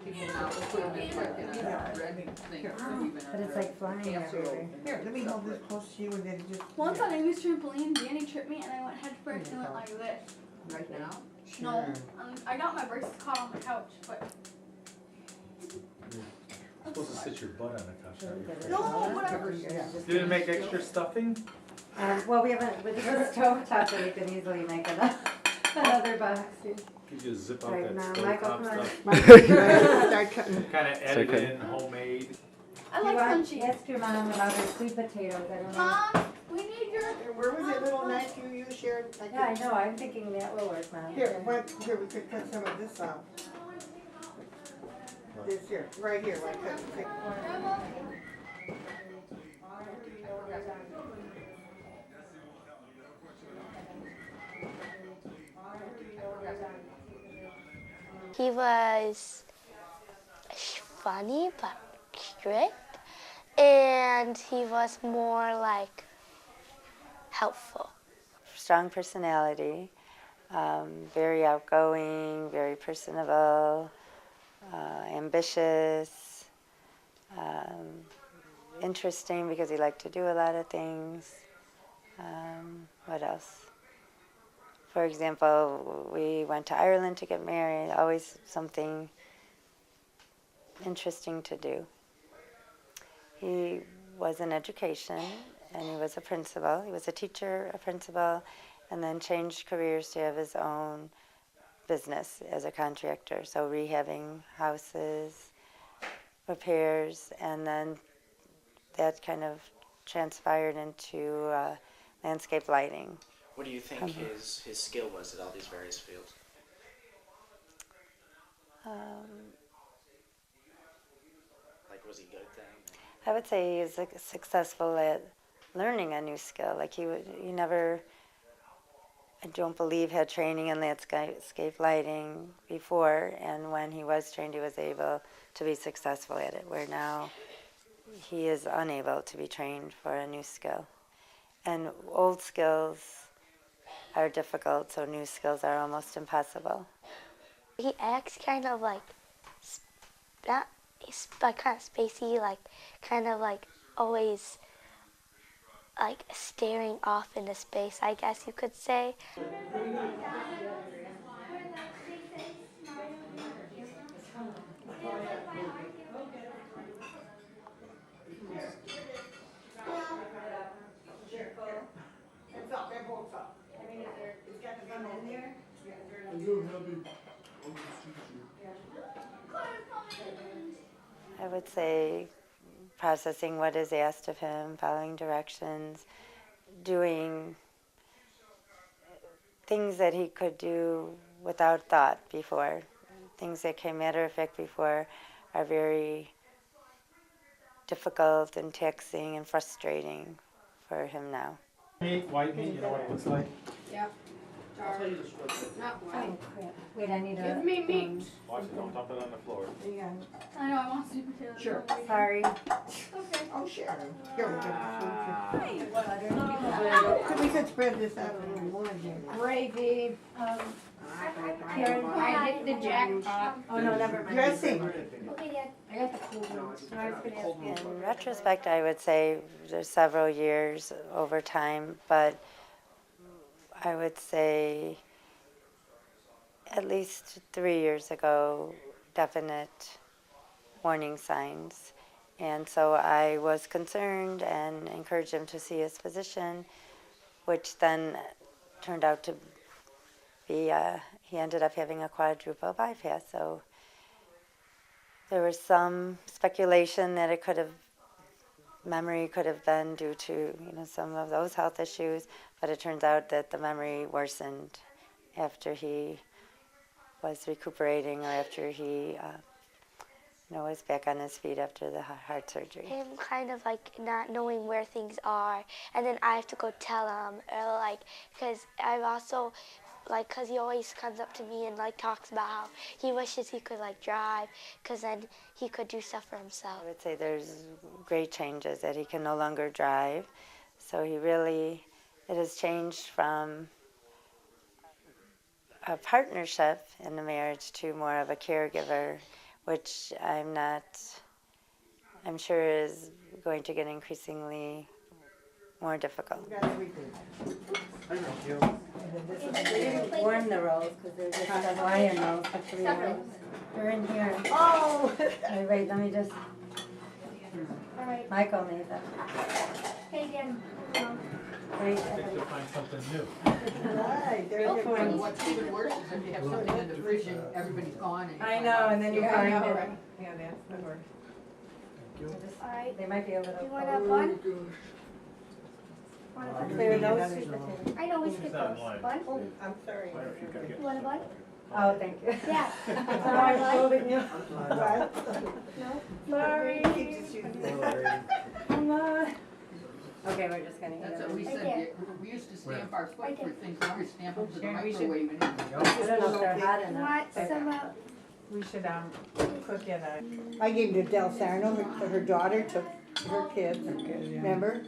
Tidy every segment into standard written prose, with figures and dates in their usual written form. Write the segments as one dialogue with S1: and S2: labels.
S1: People now will put them in like in a red thing.
S2: But it's like flying everywhere.
S3: Here, let me hold this close to you and then just.
S4: Once on Amy's trampoline, Danny tripped me and I went head first and went like this.
S1: Right now?
S4: No, I got my braces caught on the couch, but.
S5: You're supposed to sit your butt on the couch.
S4: No, whatever.
S5: Did it make extra stuffing?
S2: Well, we haven't, with the stove top, so we can easily make another box.
S5: You just zip out
S2: Right,
S5: that
S2: now,
S5: stove
S2: Michael,
S5: top
S2: come on.
S5: stuff.
S3: Start cutting.
S5: Kind of edit in, homemade.
S4: I like crunchy.
S2: Ask your mom about her sweet potatoes, I don't know.
S4: Mom, we need your.
S3: Where was that little knife you shared?
S2: Yeah, I know, I'm thinking that will work, Mom.
S3: Here, here, we could cut some of this off. This here, right here, like that.
S6: He was funny but strict, and he was more like helpful.
S2: Strong personality, very outgoing, very personable, ambitious, interesting because he liked to do a lot of things. What else? For example, we went to Ireland to get married, always something interesting to do. He was in education, and he was a principal. He was a teacher, a principal, and then changed careers to have his own business as a contractor. So rehabbing houses, repairs, and then that kind of transpired into landscape lighting.
S7: What do you think his skill was at all these various fields? Like, was he good at them?
S2: I would say he was successful at learning a new skill. Like he never, I don't believe, had training in landscape lighting before, and when he was trained, he was able to be successful at it, where now he is unable to be trained for a new skill. And old skills are difficult, so new skills are almost impossible.
S6: He acts kind of like, not like kind of spacey, like kind of like always like staring off into space, I guess you could say.
S2: I would say processing what is asked of him, following directions, doing things that he could do without thought before. Things that came matter of fact before are very difficult and taxing and frustrating for him now.
S5: Meat, white meat, you know what it looks like?
S4: Yep.
S7: I'll tell you the story.
S4: Not white.
S2: Wait, I need
S4: Give me meat.
S5: Watch it, don't dump it on the floor.
S3: Yeah.
S4: I know, I want sweet potatoes.
S3: Sure.
S2: Sorry.
S4: Okay.
S3: Oh, sure. Here, we can.
S4: Butter.
S3: So we could spread this out a little more here.
S4: Gravy.
S2: Karen,
S4: I hit the jackpot.
S2: Oh, no, never mind.
S3: Dressing.
S4: I got the cold one.
S2: In retrospect, I would say there's several years over time, but I would say at least 3 years ago, definite warning signs. And so I was concerned and encouraged him to see his physician, which then turned out to be, he ended up having a quadruple bypass. So there was some speculation that it could have, memory could have been due to some of those health issues, but it turns out that the memory worsened after he was recuperating or after he was back on his feet after the heart surgery.
S6: Him kind of like not knowing where things are, and then I have to go tell him, or like, because I've also, like, because he always comes up to me and like talks about how he wishes he could like drive, because then he could do stuff for himself.
S2: I would say there's great changes, that he can no longer drive, so it has changed from a partnership in the marriage to more of a caregiver, which I'm sure is going to get increasingly more difficult.
S3: Got everything.
S2: We didn't warm the rolls because they're just Hawaiian rolls, but should we warm them? They're in here.
S3: Oh!
S2: Wait, let me just,
S4: Alright.
S2: Michael made them.
S4: Hey, Dan.
S2: Wait,
S5: To find something new.
S3: Right, there you go.
S1: And what's even worse is if you have something in the fridge and everybody's gone and.
S2: I know, and then you find it.
S3: Yeah, that's the worst.
S4: Alright.
S2: They might be a little.
S4: You want a bun? Want a bun?
S2: There are those sweet potatoes.
S4: I know we skipped those. Bun?
S3: Oh, I'm sorry.
S4: You want a bun?
S2: Oh, thank you.
S4: Yeah.
S2: Sorry, I'm holding you.
S3: What?
S4: No?
S2: Sorry.
S3: Keep the shoes.
S2: Come on. Okay, we're just gonna eat
S1: That's
S2: them.
S1: what we
S4: Right
S1: said,
S4: there.
S1: we used to stamp our foot
S4: Right
S1: for
S4: there.
S1: things, now we stamp them to the
S8: Sharon, we should-
S1: microwave and
S2: I don't know if they're hot
S4: You
S2: enough.
S4: want some,
S8: We should cook it.
S3: I gave them to Del Sarno, her daughter took her kids, remember?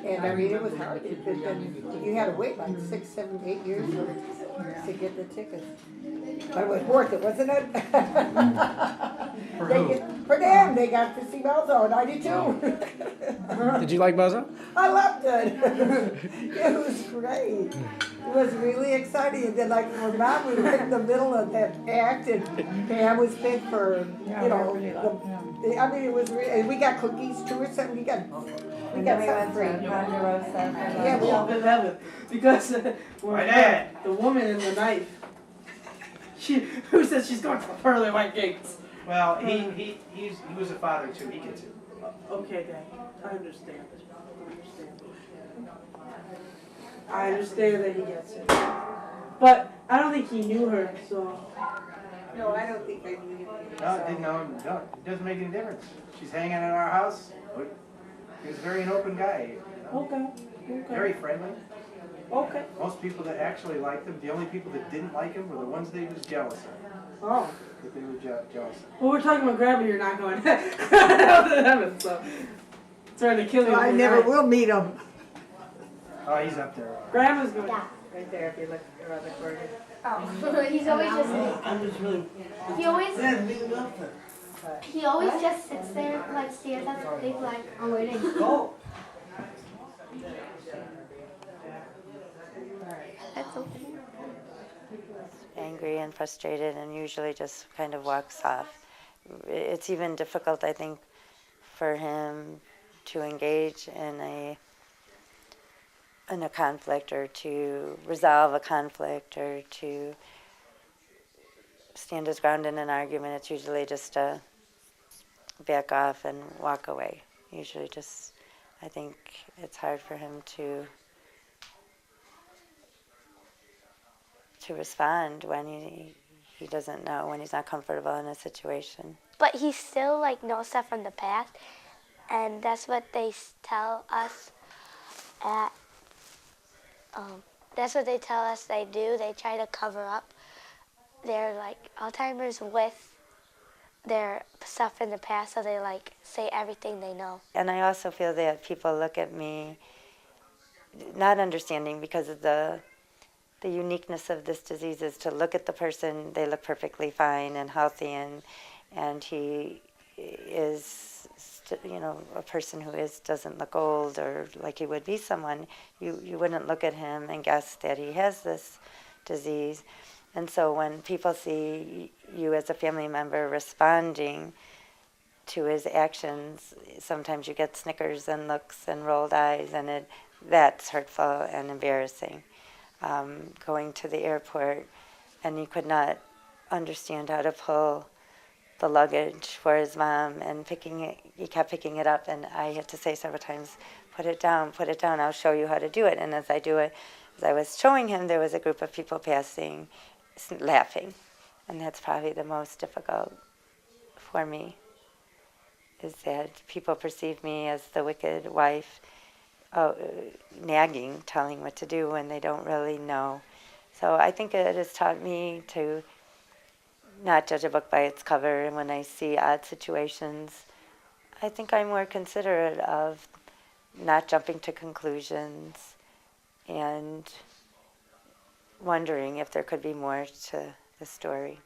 S3: And I mean, it was hard, because then you had to wait like 6, 7, 8 years to get the tickets. But it was worth it, wasn't it?
S5: For who?
S3: For them, they got to see Melzo, and I did too.
S9: Did you like Bozo?
S3: I loved it. It was great. It was really exciting. And then, like, when Mom was right in the middle of that act, and Pam was fit for, you know, I mean, it was. And we got cookies too or something. We got
S2: And then we
S3: something
S2: went
S3: free.
S2: to Ponderosa for
S3: Yeah,
S2: lunch.
S3: we all
S8: Been having because
S5: My dad.
S8: the woman in the knife. Who says she's going for pearly white gates?
S10: Well, he was a father too, he gets it.
S8: Okay, Dad. I understand. I understand that he gets it. But I don't think he knew her, so.
S3: No, I don't think I knew you.
S10: No, it didn't know, no, it doesn't make any difference. She's hanging in our house. He was very an open guy,
S8: Okay.
S10: very friendly.
S8: Okay.
S10: Most people that actually liked him, the only people that didn't like him were the ones that he was jealous of.
S8: Oh.
S10: That they were jealous of.
S8: Well, we're talking about Grandma. You're not going to heaven, so. Trying to kill you.
S3: I never will meet him.
S10: Oh, he's up there.
S8: Grandma's going.
S4: yeah.
S2: Right there, if you look around the corner.
S4: Oh, he's always just,
S3: I'm just really.
S4: he always just sits there, like, stares at the big, like, I'm waiting.
S3: Go.
S4: That's okay.
S2: Angry and frustrated and usually just kind of walks off. It's even difficult, I think, for him to engage in a conflict or to resolve a conflict or to stand his ground in an argument. It's usually just to back off and walk away. Usually just, I think it's hard for him to respond when he doesn't know, when he's not comfortable in a situation.
S6: But he still like knows stuff from the past, and that's what they tell us at. That's what they tell us they do. They try to cover up their like Alzheimer's with their stuff in the past, so they like say everything they know.
S2: And I also feel that people look at me not understanding because of the uniqueness of this disease is to look at the person, they look perfectly fine and healthy, and he is, a person who doesn't look old or like he would be someone, you wouldn't look at him and guess that he has this disease. And so when people see you as a family member responding to his actions, sometimes you get snickers and looks and rolled eyes, and that's hurtful and embarrassing. Going to the airport, and he could not understand how to pull the luggage for his mom, and he kept picking it up, and I had to say several times, put it down, I'll show you how to do it. And as I do it, as I was showing him, there was a group of people passing, laughing, and that's probably the most difficult for me, is that people perceive me as the wicked wife, nagging, telling what to do when they don't really know. So I think it has taught me to not judge a book by its cover, and when I see odd situations, I think I'm more considerate of not jumping to conclusions and wondering if there could be more to the story.